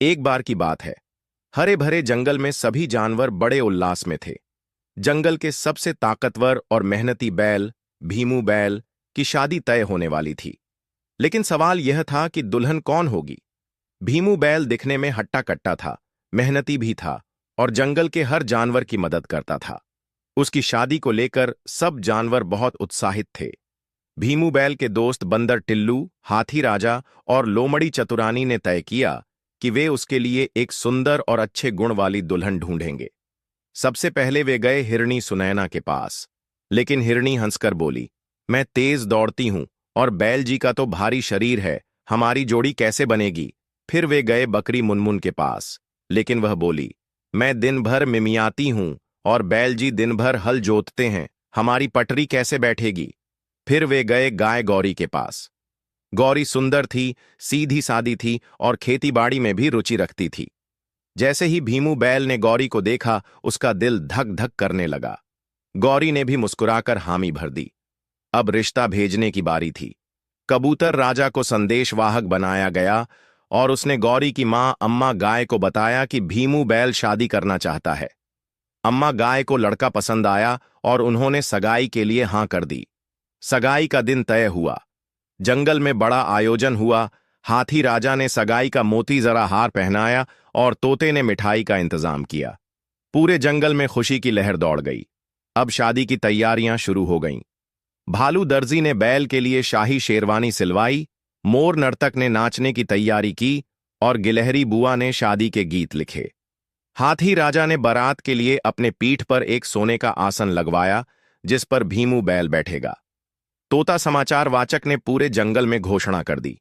एक बार की बात है। हरे भरे जंगल में सभी जानवर बड़े उल्लास में थे। जंगल के सबसे ताकतवर और मेहनती बैल, भीमू बैल, की शादी तय होने वाली थी। लेकिन सवाल यह था कि दुल्हन कौन होगी। भीमू बैल दिखने में हट्टा कट्टा था, मेहनती भी था और जंगल के हर जानवर की मदद करता था। उसकी शादी को लेकर सब जानवर बहुत उत्साहित थे। भीमू बैल के दोस्त बंदर टिल्लू, हाथी राजा और लोमड़ी चतुरानी ने तय किया कि वे उसके लिए एक सुंदर और अच्छे गुण वाली दुल्हन ढूंढेंगे। सबसे पहले वे गए हिरणी सुनैना के पास। लेकिन हिरणी हंसकर बोली, मैं तेज दौड़ती हूं और बैल जी का तो भारी शरीर है, हमारी जोड़ी कैसे बनेगी। फिर वे गए बकरी मुनमुन के पास। लेकिन वह बोली, मैं दिन भर मिमियाती हूं और बैल जी दिन भर हल जोतते हैं, हमारी पटरी कैसे बैठेगी। फिर वे गए गाय गौरी के पास। गौरी सुंदर थी, सीधी सादी थी और खेतीबाड़ी में भी रुचि रखती थी। जैसे ही भीमू बैल ने गौरी को देखा, उसका दिल धक धक करने लगा। गौरी ने भी मुस्कुराकर हामी भर दी। अब रिश्ता भेजने की बारी थी। कबूतर राजा को संदेशवाहक बनाया गया और उसने गौरी की मां अम्मा गाय को बताया कि भीमू बैल शादी करना चाहता है। अम्मा गाय को लड़का पसंद आया और उन्होंने सगाई के लिए हां कर दी। सगाई का दिन तय हुआ। जंगल में बड़ा आयोजन हुआ। हाथी राजा ने सगाई का मोती जरा हार पहनाया और तोते ने मिठाई का इंतजाम किया। पूरे जंगल में खुशी की लहर दौड़ गई। अब शादी की तैयारियां शुरू हो गईं। भालू दर्जी ने बैल के लिए शाही शेरवानी सिलवाई, मोर नर्तक ने नाचने की तैयारी की और गिलहरी बुआ ने शादी के गीत लिखे। हाथी राजा ने बारात के लिए अपने पीठ पर एक सोने का आसन लगवाया, जिस पर भीमू बैल बैठेगा। तोता समाचार वाचक ने पूरे जंगल में घोषणा कर दी,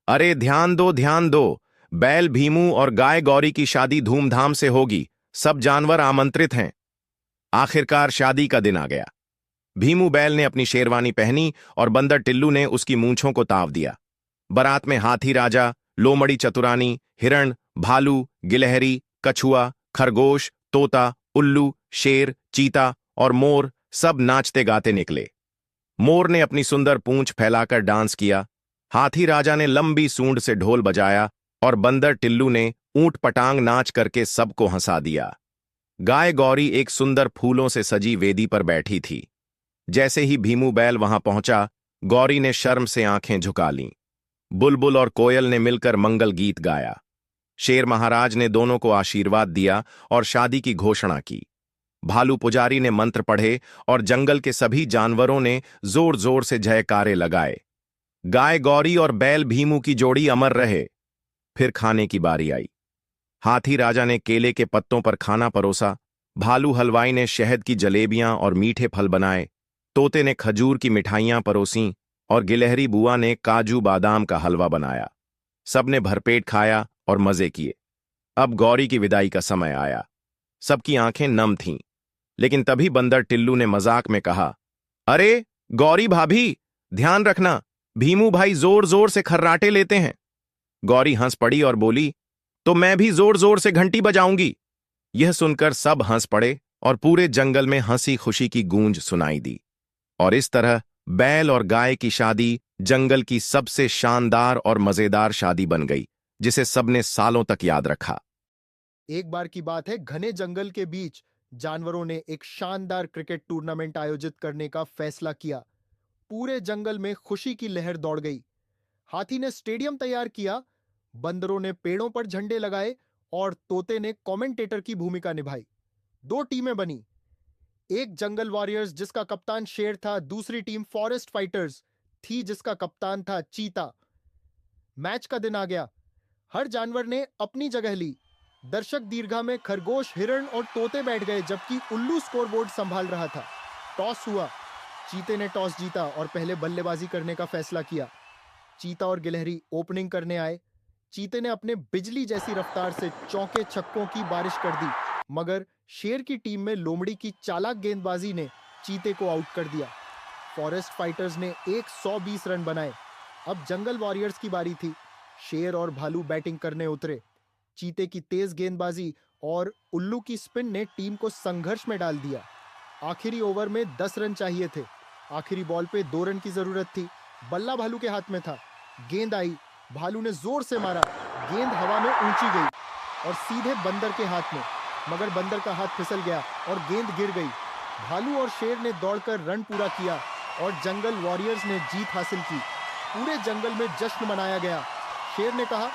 अरे ध्यान दो, बैल भीमू और गाय गौरी की शादी धूमधाम से होगी, सब जानवर आमंत्रित हैं। आखिरकार शादी का दिन आ गया। भीमू बैल ने अपनी शेरवानी पहनी और बंदर टिल्लू ने उसकी मूंछों को ताव दिया। बारात में हाथी राजा, लोमड़ी चतुरानी, हिरण, भालू, गिलहरी, कछुआ, खरगोश, तोता, उल्लू, शेर, चीता और मोर सब नाचते गाते निकले। मोर ने अपनी सुंदर पूंछ फैलाकर डांस किया, हाथी राजा ने लंबी सूंड से ढोल बजाया और बंदर टिल्लू ने ऊंट पटांग नाच करके सबको हंसा दिया। गाय गौरी एक सुंदर फूलों से सजी वेदी पर बैठी थी। जैसे ही भीमू बैल वहां पहुंचा, गौरी ने शर्म से आंखें झुका लीं। बुलबुल और कोयल ने मिलकर मंगल गीत गाया। शेर महाराज ने दोनों को आशीर्वाद दिया और शादी की घोषणा की। भालू पुजारी ने मंत्र पढ़े और जंगल के सभी जानवरों ने जोर जोर से जयकारे लगाए। गाय गौरी और बैल भीमू की जोड़ी अमर रहे। फिर खाने की बारी आई। हाथी राजा ने केले के पत्तों पर खाना परोसा, भालू हलवाई ने शहद की जलेबियां और मीठे फल बनाए, तोते ने खजूर की मिठाइयां परोसीं और गिलहरी बुआ ने काजू बादाम का हलवा बनाया। सबने भरपेट खाया और मजे किए। अब गौरी की विदाई का समय आया। सबकी आंखें नम थीं। लेकिन तभी बंदर टिल्लू ने मजाक में कहा, अरे गौरी भाभी, ध्यान रखना, भीमू भाई जोर जोर से खर्राटे लेते हैं। गौरी हंस पड़ी और बोली, तो मैं भी जोर जोर से घंटी बजाऊंगी। यह सुनकर सब हंस पड़े और पूरे जंगल में हंसी खुशी की गूंज सुनाई दी। और इस तरह बैल और गाय की शादी जंगल की सबसे शानदार और मजेदार शादी बन गई, जिसे सबने सालों तक याद रखा। एक बार की बात है, घने जंगल के बीच जानवरों ने एक शानदार क्रिकेट टूर्नामेंट आयोजित करने का फैसला किया। पूरे जंगल में खुशी की लहर दौड़ गई। हाथी ने स्टेडियम तैयार किया, बंदरों ने पेड़ों पर झंडे लगाए और तोते ने कमेंटेटर की भूमिका निभाई। दो टीमें बनी, एक जंगल वॉरियर्स जिसका कप्तान शेर था, दूसरी टीम फॉरेस्ट फाइटर्स थी जिसका कप्तान था चीता। मैच का दिन आ गया। हर जानवर ने अपनी जगह ली। दर्शक दीर्घा में खरगोश, हिरण और तोते बैठ गए, जबकि उल्लू स्कोरबोर्ड संभाल रहा था। टॉस हुआ। चीते ने टॉस जीता और पहले बल्लेबाजी करने का फैसला किया। चीता और गिलहरी ओपनिंग करने आए। चीते ने अपने बिजली जैसी रफ्तार से चौके छक्कों की बारिश कर दी, मगर शेर की टीम में लोमड़ी की चालाक गेंदबाजी ने चीते को आउट कर दिया। फॉरेस्ट फाइटर्स ने 120 रन बनाए। अब जंगल वॉरियर्स की बारी थी। शेर और भालू बैटिंग करने उतरे। चीते की तेज गेंदबाजी और उल्लू की स्पिन ने टीम को संघर्ष में डाल दिया। आखिरी ओवर में 10 रन चाहिए थे। आखिरी बॉल पे 2 रन की जरूरत थी। बल्ला भालू के हाथ में था। गेंद आई, भालू ने जोर से मारा, गेंद हवा में ऊंची गई और सीधे बंदर के हाथ में, मगर बंदर का हाथ फिसल गया और गेंद गिर गई। भालू और शेर ने दौड़कर रन पूरा किया और जंगल वॉरियर्स ने जीत हासिल की। पूरे जंगल में जश्न मनाया गया। शेर ने कहा,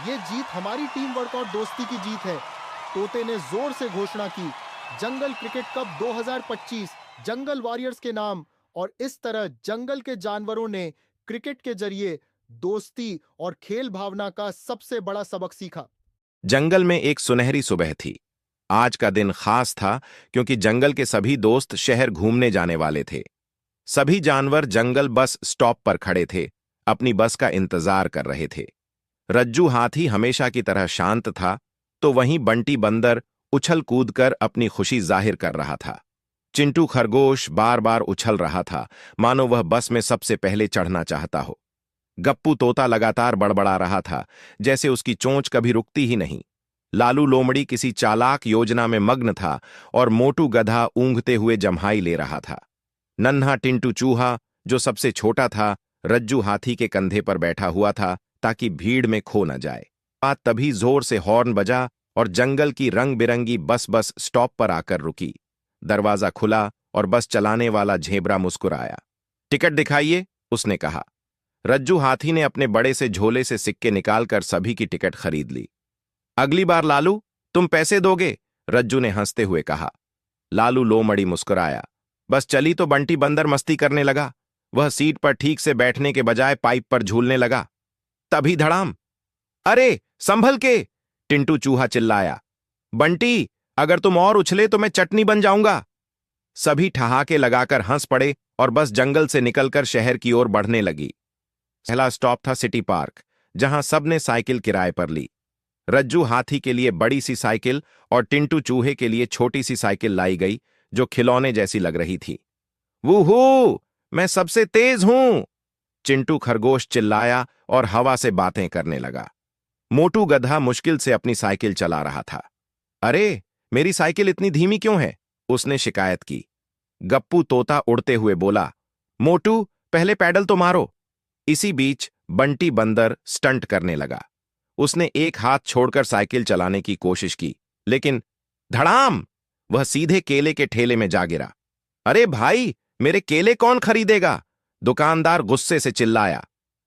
यह जीत हमारी टीम वर्क और दोस्ती की जीत है। तोते ने जोर से घोषणा की, जंगल क्रिकेट कप 2025 जंगल वॉरियर्स के नाम। और इस तरह जंगल के जानवरों ने क्रिकेट के जरिए दोस्ती और खेल भावना का सबसे बड़ा सबक सीखा। जंगल में एक सुनहरी सुबह थी। आज का दिन खास था क्योंकि जंगल के सभी दोस्त शहर घूमने जाने वाले थे। सभी जानवर जंगल बस स्टॉप पर खड़े थे, अपनी बस का इंतजार कर रहे थे। रज्जू हाथी हमेशा की तरह शांत था, तो वहीं बंटी बंदर उछल कूद कर अपनी खुशी जाहिर कर रहा था। चिंटू खरगोश बार बार उछल रहा था, मानो वह बस में सबसे पहले चढ़ना चाहता हो। गप्पू तोता लगातार बड़बड़ा रहा था, जैसे उसकी चोंच कभी रुकती ही नहीं। लालू लोमड़ी किसी चालाक योजना में मग्न था और मोटू गधा ऊंघते हुए जम्हाई ले रहा था। नन्हा टिंटू चूहा, जो सबसे छोटा था, रज्जू हाथी के कंधे पर बैठा हुआ था ताकि भीड़ में खो न जाए। बात तभी जोर से हॉर्न बजा और जंगल की रंग बिरंगी बस स्टॉप पर आकर रुकी। दरवाजा खुला और बस चलाने वाला झेबरा मुस्कुराया। टिकट दिखाइए, उसने कहा। रज्जू हाथी ने अपने बड़े से झोले से सिक्के निकालकर सभी की टिकट खरीद ली। अगली बार लालू, तुम पैसे दोगे? रज्जू ने हंसते हुए कहा। लालू लोमड़ी मुस्कुराया। बस चली तो बंटी बंदर मस्ती करने लगा। वह सीट पर ठीक से बैठने के बजाय पाइप पर झूलने लगा। तभी धड़ाम! अरे संभल के! टिंटू चूहा चिल्लाया। बंटी, अगर तुम और उछले तो मैं चटनी बन जाऊंगा। सभी ठहाके लगाकर हंस पड़े और बस जंगल से निकलकर शहर की ओर बढ़ने लगी। पहला स्टॉप था सिटी पार्क, जहां सबने साइकिल किराए पर ली। रज्जू हाथी के लिए बड़ी सी साइकिल और टिंटू चूहे के लिए छोटी सी साइकिल लाई गई, जो खिलौने जैसी लग रही थी। वूहू! मैं सबसे तेज हूं! चिंटू खरगोश चिल्लाया और हवा से बातें करने लगा। मोटू गधा मुश्किल से अपनी साइकिल चला रहा था। अरे, मेरी साइकिल इतनी धीमी क्यों है? उसने शिकायत की। गप्पू तोता उड़ते हुए बोला, मोटू, पहले पैडल तो मारो। इसी बीच बंटी बंदर स्टंट करने लगा। उसने एक हाथ छोड़कर साइकिल चलाने की कोशिश की, लेकिन धड़ाम! वह सीधे केले के ठेले में जा गिरा। अरे भाई, मेरे केले कौन खरीदेगा? दुकानदार गुस्से से चिल्लाया।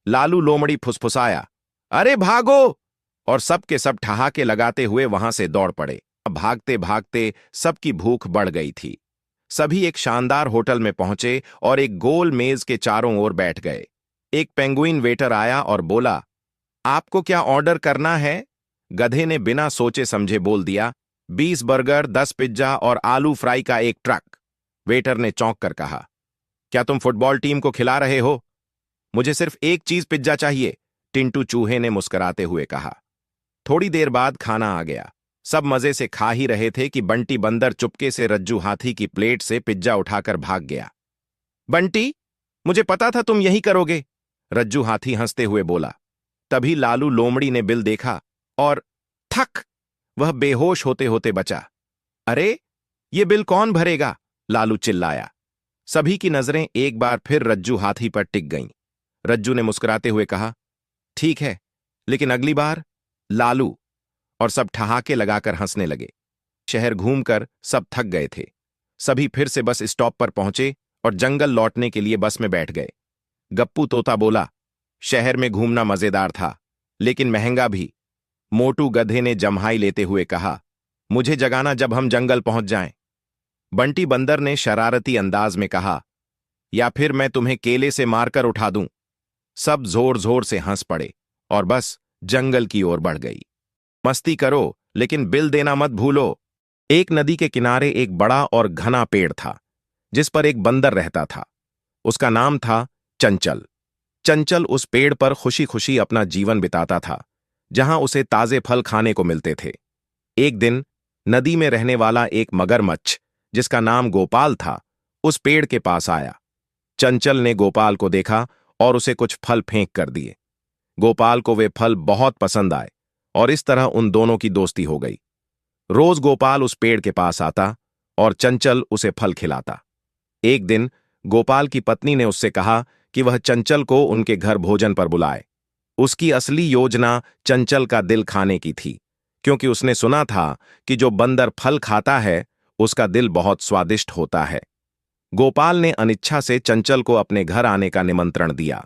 लालू लोमड़ी फुसफुसाया, अरे भागो! और सब के सब ठहाके लगाते हुए वहां से दौड़ पड़े। भागते भागते सबकी भूख बढ़ गई थी। सभी एक शानदार होटल में पहुंचे और एक गोल मेज के चारों ओर बैठ गए। एक पेंगुइन वेटर आया और बोला, आपको क्या ऑर्डर करना है? गधे ने बिना सोचे समझे बोल दिया, 20 बर्गर, 10 पिज्जा और आलू फ्राई का एक ट्रक। वेटर ने चौंक कर कहा, क्या तुम फुटबॉल टीम को खिला रहे हो? मुझे सिर्फ एक चीज पिज्जा चाहिए, टिंटू चूहे ने मुस्कुराते हुए कहा। थोड़ी देर बाद खाना आ गया। सब मजे से खा ही रहे थे कि बंटी बंदर चुपके से रज्जू हाथी की प्लेट से पिज्जा उठाकर भाग गया। बंटी, मुझे पता था तुम यही करोगे, रज्जू हाथी हंसते हुए बोला। तभी लालू लोमड़ी ने बिल देखा और थक! वह बेहोश होते होते बचा। अरे, ये बिल कौन भरेगा? लालू चिल्लाया। सभी की नजरें एक बार फिर रज्जू हाथी पर टिक गईं। रज्जू ने मुस्कुराते हुए कहा, ठीक है, लेकिन अगली बार लालू। और सब ठहाके लगाकर हंसने लगे। शहर घूमकर सब थक गए थे। सभी फिर से बस स्टॉप पर पहुंचे और जंगल लौटने के लिए बस में बैठ गए। गप्पू तोता बोला, शहर में घूमना मजेदार था, लेकिन महंगा भी। मोटू गधे ने जम्हाई लेते हुए कहा, मुझे जगाना जब हम जंगल पहुंच जाएं। बंटी बंदर ने शरारती अंदाज में कहा, या फिर मैं तुम्हें केले से मारकर उठा दूं। सब जोर जोर से हंस पड़े और बस जंगल की ओर बढ़ गई। मस्ती करो, लेकिन बिल देना मत भूलो। एक नदी के किनारे एक बड़ा और घना पेड़ था, जिस पर एक बंदर रहता था। उसका नाम था चंचल। चंचल उस पेड़ पर खुशी खुशी अपना जीवन बिताता था, जहां उसे ताजे फल खाने को मिलते थे। एक दिन नदी में रहने वाला एक मगरमच्छ, जिसका नाम गोपाल था, उस पेड़ के पास आया। चंचल ने गोपाल को देखा और उसे कुछ फल फेंक कर दिए। गोपाल को वे फल बहुत पसंद आए और इस तरह उन दोनों की दोस्ती हो गई। रोज गोपाल उस पेड़ के पास आता और चंचल उसे फल खिलाता। एक दिन गोपाल की पत्नी ने उससे कहा कि वह चंचल को उनके घर भोजन पर बुलाए। उसकी असली योजना चंचल का दिल खाने की थी, क्योंकि उसने सुना था कि जो बंदर फल खाता है उसका दिल बहुत स्वादिष्ट होता है। गोपाल ने अनिच्छा से चंचल को अपने घर आने का निमंत्रण दिया।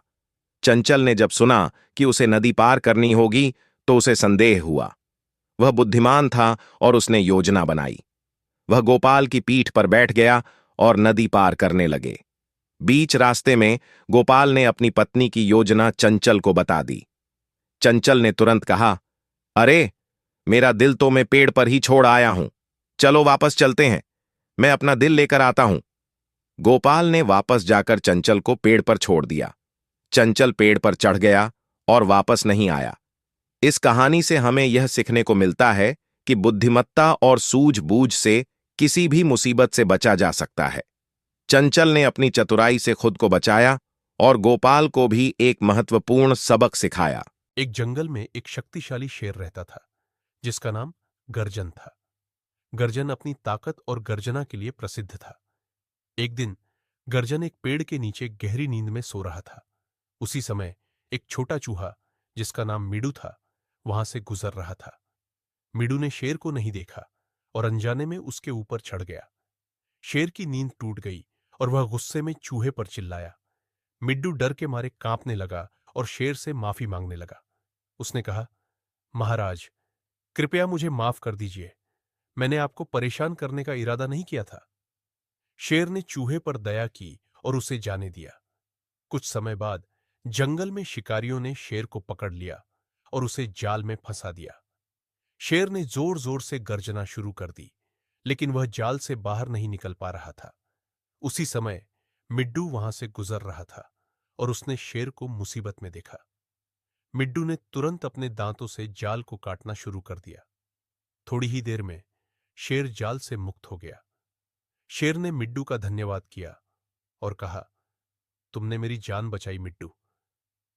चंचल ने जब सुना कि उसे नदी पार करनी होगी तो उसे संदेह हुआ। वह बुद्धिमान था और उसने योजना बनाई। वह गोपाल की पीठ पर बैठ गया और नदी पार करने लगे। बीच रास्ते में गोपाल ने अपनी पत्नी की योजना चंचल को बता दी। चंचल ने तुरंत कहा, अरे, मेरा दिल तो मैं पेड़ पर ही छोड़ आया हूं। चलो वापस चलते हैं, मैं अपना दिल लेकर आता हूं। गोपाल ने वापस जाकर चंचल को पेड़ पर छोड़ दिया। चंचल पेड़ पर चढ़ गया और वापस नहीं आया। इस कहानी से हमें यह सीखने को मिलता है कि बुद्धिमत्ता और सूझबूझ से किसी भी मुसीबत से बचा जा सकता है। चंचल ने अपनी चतुराई से खुद को बचाया और गोपाल को भी एक महत्वपूर्ण सबक सिखाया। एक जंगल में एक शक्तिशाली शेर रहता था जिसका नाम गर्जन था। गर्जन अपनी ताकत और गर्जना के लिए प्रसिद्ध था। एक दिन गर्जन एक पेड़ के नीचे गहरी नींद में सो रहा था। उसी समय एक छोटा चूहा जिसका नाम मिडू था वहां से गुजर रहा था। मिडू ने शेर को नहीं देखा और अनजाने में उसके ऊपर चढ़ गया। शेर की नींद टूट गई और वह गुस्से में चूहे पर चिल्लाया। मिड्डू डर के मारे कांपने लगा और शेर से माफी मांगने लगा। उसने कहा, महाराज, कृपया मुझे माफ कर दीजिए, मैंने आपको परेशान करने का इरादा नहीं किया था। शेर ने चूहे पर दया की और उसे जाने दिया। कुछ समय बाद जंगल में शिकारियों ने शेर को पकड़ लिया और उसे जाल में फंसा दिया। शेर ने जोर जोर से गर्जना शुरू कर दी, लेकिन वह जाल से बाहर नहीं निकल पा रहा था। उसी समय मिड्डू वहां से गुजर रहा था और उसने शेर को मुसीबत में देखा। मिड्डू ने तुरंत अपने दांतों से जाल को काटना शुरू कर दिया। थोड़ी ही देर में शेर जाल से मुक्त हो गया। शेर ने मिड्डू का धन्यवाद किया और कहा, तुमने मेरी जान बचाई मिड्डू।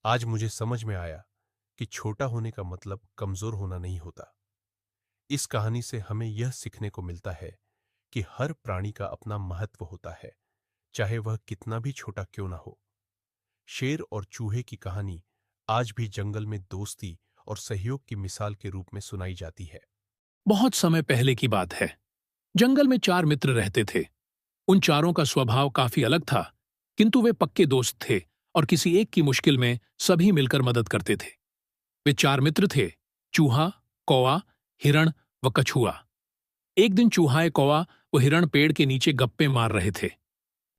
आज मुझे समझ में आया कि छोटा होने का मतलब कमजोर होना नहीं होता। इस कहानी से हमें यह सीखने को मिलता है कि हर प्राणी का अपना महत्व होता है, चाहे वह कितना भी छोटा क्यों ना हो। शेर और चूहे की कहानी आज भी जंगल में दोस्ती और सहयोग की मिसाल के रूप में सुनाई जाती है। बहुत समय पहले की बात है। जंगल में 4 मित्र रहते थे। उन चारों का स्वभाव काफी अलग था, किंतु वे पक्के दोस्त थे और किसी एक की मुश्किल में सभी मिलकर मदद करते थे। वे 4 मित्र थे: चूहा, कौवा, हिरण व कछुआ। एक दिन चूहाए कौवा व हिरण पेड़ के नीचे गप्पे मार रहे थे।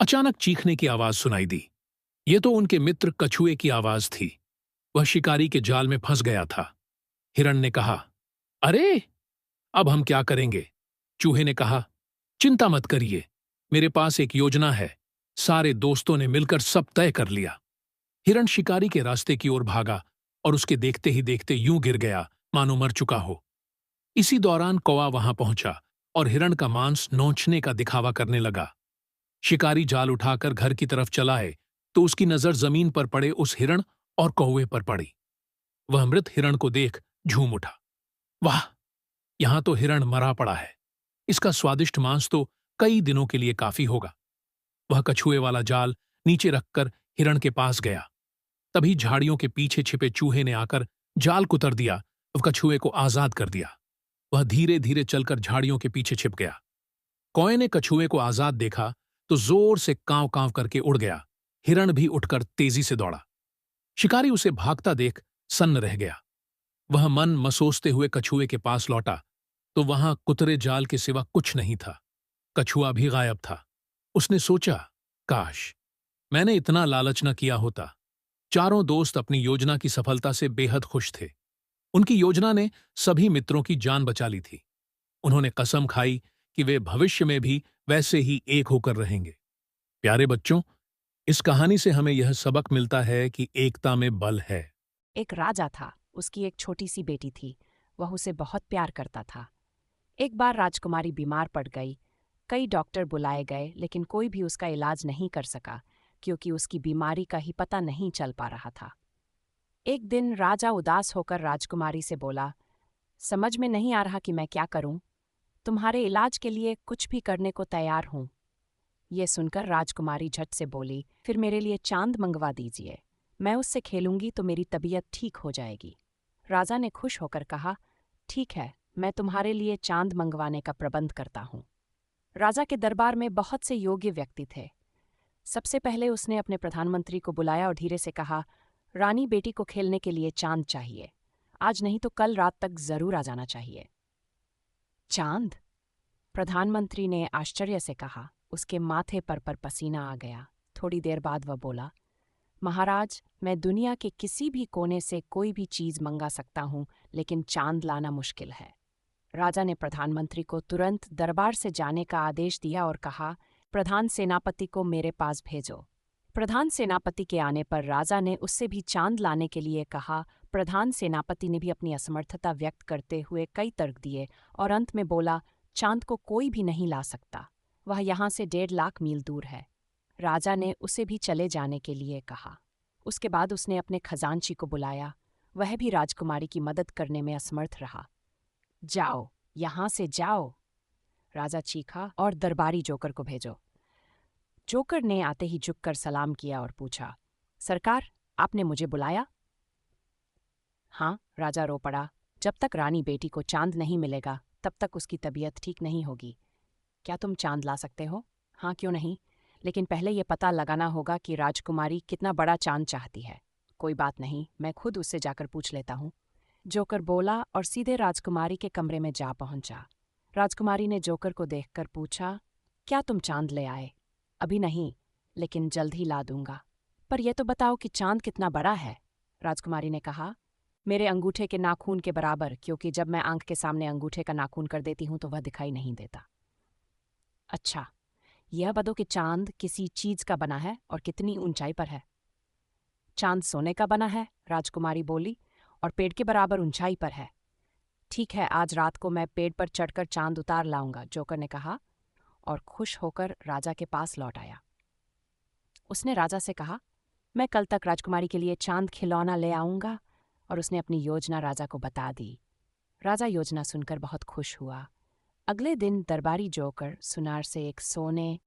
अचानक चीखने की आवाज सुनाई दी। ये तो उनके मित्र कछुए की आवाज थी। वह शिकारी के जाल में फंस गया था। हिरण ने कहा, अरे, अब हम क्या करेंगे? चूहे ने कहा, चिंता मत करिए, मेरे पास एक योजना है। सारे दोस्तों ने मिलकर सब तय कर लिया। हिरण शिकारी के रास्ते की ओर भागा और उसके देखते ही देखते यूं गिर गया मानो मर चुका हो। इसी दौरान कौवा वहां पहुंचा और हिरण का मांस नोचने का दिखावा करने लगा। शिकारी जाल उठाकर घर की तरफ चला आए तो उसकी नजर जमीन पर पड़े उस हिरण और कौवे पर पड़ी। वह मृत हिरण को देख झूम उठा। वाह, यहां तो हिरण मरा पड़ा है। इसका स्वादिष्ट मांस तो कई दिनों के लिए काफी होगा। वह कछुए वाला जाल नीचे रखकर हिरण के पास गया। तभी झाड़ियों के पीछे छिपे चूहे ने आकर जाल कुतर दिया और कछुए को आजाद कर दिया। वह धीरे धीरे चलकर झाड़ियों के पीछे छिप गया। कौए ने कछुए को आजाद देखा तो जोर से कांव कांव करके उड़ गया। हिरण भी उठकर तेजी से दौड़ा। शिकारी उसे भागता देख सन्न रह गया। वह मन मसोसते हुए कछुए के पास लौटा तो वहां कुतरे जाल के सिवा कुछ नहीं था। कछुआ भी गायब था। उसने सोचा, काश मैंने इतना लालच न किया होता। चारों दोस्त अपनी योजना की सफलता से बेहद खुश थे। उनकी योजना ने सभी मित्रों की जान बचा ली थी। उन्होंने कसम खाई कि वे भविष्य में भी वैसे ही एक होकर रहेंगे। प्यारे बच्चों, इस कहानी से हमें यह सबक मिलता है कि एकता में बल है। एक राजा था, उसकी एक छोटी सी बेटी थी। वह उसे बहुत प्यार करता था। एक बार राजकुमारी बीमार पड़ गई। कई डॉक्टर बुलाए गए, लेकिन कोई भी उसका इलाज नहीं कर सका, क्योंकि उसकी बीमारी का ही पता नहीं चल पा रहा था। एक दिन राजा उदास होकर राजकुमारी से बोला, समझ में नहीं आ रहा कि मैं क्या करूं। तुम्हारे इलाज के लिए कुछ भी करने को तैयार हूं। ये सुनकर राजकुमारी झट से बोली, फिर मेरे लिए चांद मंगवा दीजिए। मैं उससे खेलूंगी तो मेरी तबीयत ठीक हो जाएगी। राजा ने खुश होकर कहा, ठीक है, मैं तुम्हारे लिए चांद मंगवाने का प्रबंध करता हूँ। राजा के दरबार में बहुत से योग्य व्यक्ति थे। सबसे पहले उसने अपने प्रधानमंत्री को बुलाया और धीरे से कहा, रानी बेटी को खेलने के लिए चांद चाहिए। आज नहीं तो कल रात तक जरूर आ जाना चाहिए। चांद? प्रधानमंत्री ने आश्चर्य से कहा। उसके माथे पर पसीना आ गया। थोड़ी देर बाद वह बोला, महाराज, मैं दुनिया के किसी भी कोने से कोई भी चीज मंगा सकता हूं, लेकिन चांद लाना मुश्किल है। राजा ने प्रधानमंत्री को तुरंत दरबार से जाने का आदेश दिया और कहा, प्रधान सेनापति को मेरे पास भेजो। प्रधान सेनापति के आने पर राजा ने उससे भी चांद लाने के लिए कहा। प्रधान सेनापति ने भी अपनी असमर्थता व्यक्त करते हुए कई तर्क दिए और अंत में बोला, चांद को कोई भी नहीं ला सकता, वह यहाँ से 1.5 लाख मील दूर है। राजा ने उसे भी चले जाने के लिए कहा। उसके बाद उसने अपने खजांची को बुलाया। वह भी राजकुमारी की मदद करने में असमर्थ रहा। जाओ, यहाँ से जाओ, राजा चीखा, और दरबारी जोकर को भेजो। जोकर ने आते ही झुककर सलाम किया और पूछा, सरकार, आपने मुझे बुलाया? हाँ, राजा रो पड़ा, जब तक रानी बेटी को चांद नहीं मिलेगा तब तक उसकी तबीयत ठीक नहीं होगी। क्या तुम चांद ला सकते हो? हाँ, क्यों नहीं, लेकिन पहले ये पता लगाना होगा कि राजकुमारी कितना बड़ा चांद चाहती है। कोई बात नहीं, मैं खुद उससे जाकर पूछ लेता हूँ, जोकर बोला और सीधे राजकुमारी के कमरे में जा पहुंचा। राजकुमारी ने जोकर को देखकर पूछा, क्या तुम चांद ले आए? अभी नहीं, लेकिन जल्द ही ला दूंगा। पर यह तो बताओ कि चांद कितना बड़ा है? राजकुमारी ने कहा, मेरे अंगूठे के नाखून के बराबर, क्योंकि जब मैं आंख के सामने अंगूठे का नाखून कर देती हूं तो वह दिखाई नहीं देता। अच्छा, यह बताओ कि चांद किसी चीज का बना है और कितनी ऊंचाई पर है? चांद सोने का बना है, राजकुमारी बोली, और पेड़ के बराबर ऊंचाई पर है। ठीक है, आज रात को मैं पेड़ पर चढ़कर चांद उतार लाऊंगा, जोकर ने कहा और खुश होकर राजा के पास लौट आया। उसने राजा से कहा, मैं कल तक राजकुमारी के लिए चांद खिलौना ले आऊंगा, और उसने अपनी योजना राजा को बता दी। राजा योजना सुनकर बहुत खुश हुआ। अगले दिन दरबारी जोकर सुनार से एक सोने